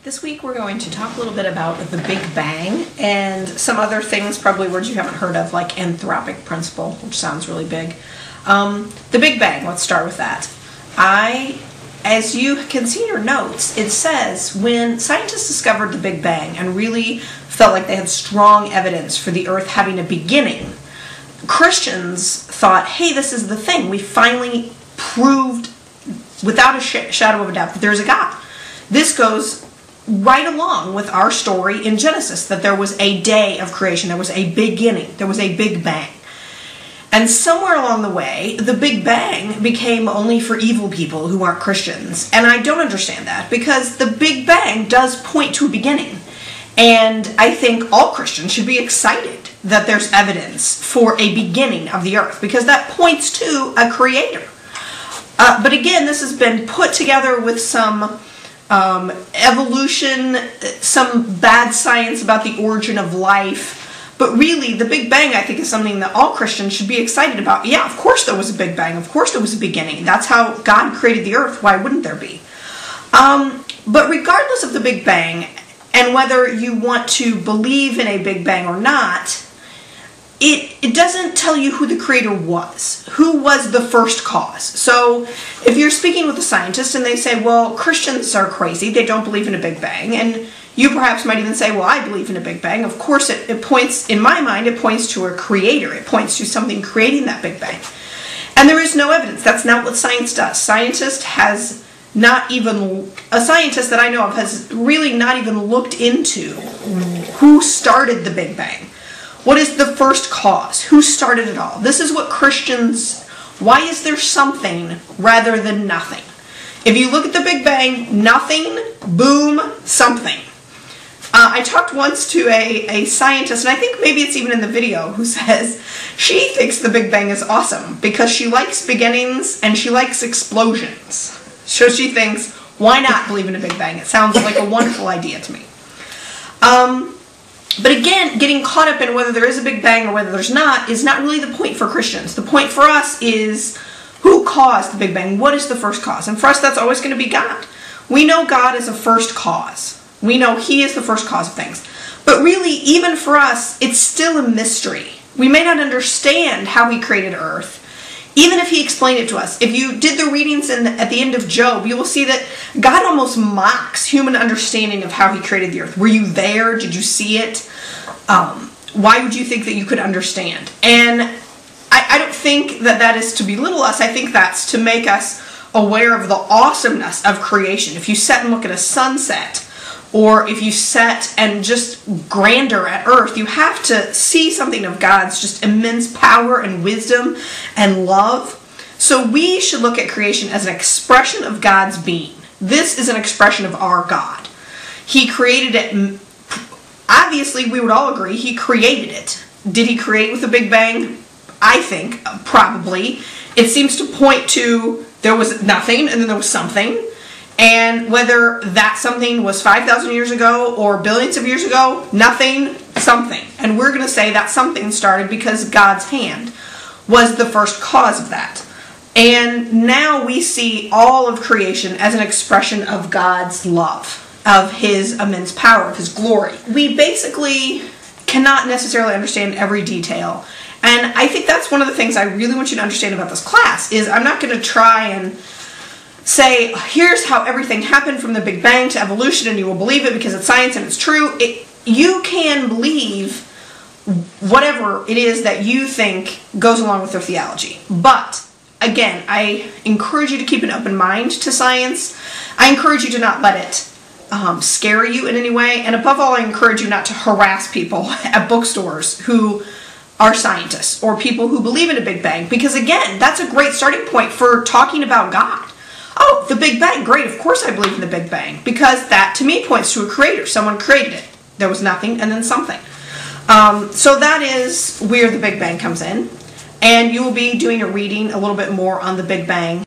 This week we're going to talk a little bit about the Big Bang and some other things, probably words you haven't heard of, like anthropic principle, which sounds really big. The Big Bang, let's start with that. As you can see in your notes, it says when scientists discovered the Big Bang and really felt like they had strong evidence for the Earth having a beginning, Christians thought, hey, this is the thing. We finally proved without a shadow of a doubt that there's a God. This goes right along with our story in Genesis, that there was a day of creation, there was a beginning, there was a Big Bang. And somewhere along the way, the Big Bang became only for evil people who aren't Christians. And I don't understand that, because the Big Bang does point to a beginning. And I think all Christians should be excited that there's evidence for a beginning of the earth, because that points to a creator. But again, this has been put together with some evolution, some bad science about the origin of life. But really, the Big Bang, I think, is something that all Christians should be excited about. Yeah, of course there was a Big Bang. Of course there was a beginning. That's how God created the earth. Why wouldn't there be? But regardless of the Big Bang, and whether you want to believe in a Big Bang or not, it doesn't tell you who the creator was. Who was the first cause? So if you're speaking with a scientist and they say, well, Christians are crazy, they don't believe in a Big Bang, and you perhaps might even say, well, I believe in a Big Bang. Of course, it points, in my mind, it points to a creator. It points to something creating that Big Bang. And there is no evidence. That's not what science does. A scientist that I know of has really not even looked into who started the Big Bang. What is the first cause? Who started it all? This is what Christians, why is there something rather than nothing? If you look at the Big Bang, nothing, boom, something. I talked once to a scientist, and I think maybe it's even in the video, who says she thinks the Big Bang is awesome because she likes beginnings and she likes explosions. So she thinks, why not believe in a Big Bang? It sounds like a wonderful idea to me. But again, getting caught up in whether there is a Big Bang or whether there's not is not really the point for Christians. The point for us is who caused the Big Bang? What is the first cause? And for us, that's always going to be God. We know God is a first cause. We know He is the first cause of things. But really, even for us, it's still a mystery. We may not understand how He created earth, even if He explained it to us. If you did the readings at the end of Job, you will see that God almost mocks human understanding of how He created the earth. Were you there? Did you see it? Why would you think that you could understand? And I don't think that that is to belittle us. I think that's to make us aware of the awesomeness of creation. If you sit and look at a sunset, or if you sit and just grandeur at earth, you have to see something of God's just immense power and wisdom and love. So we should look at creation as an expression of God's being. This is an expression of our God. He created it. Obviously, we would all agree He created it. Did He create with a Big Bang? I think, probably. It seems to point to there was nothing and then there was something. And whether that something was 5,000 years ago or billions of years ago, nothing, something. And we're going to say that something started because God's hand was the first cause of that. And now we see all of creation as an expression of God's love, of His immense power, of His glory. We basically cannot necessarily understand every detail. And I think that's one of the things I really want you to understand about this class, is I'm not going to try and say, here's how everything happened from the Big Bang to evolution, and you will believe it because it's science and it's true. You can believe whatever it is that you think goes along with their theology. But, again, I encourage you to keep an open mind to science. I encourage you to not let it scare you in any way. And above all, I encourage you not to harass people at bookstores who are scientists or people who believe in a Big Bang. Because, again, that's a great starting point for talking about God. Oh, the Big Bang, great, of course I believe in the Big Bang, because that, to me, points to a creator. Someone created it. There was nothing and then something. So that is where the Big Bang comes in, and you will be doing a reading a little bit more on the Big Bang.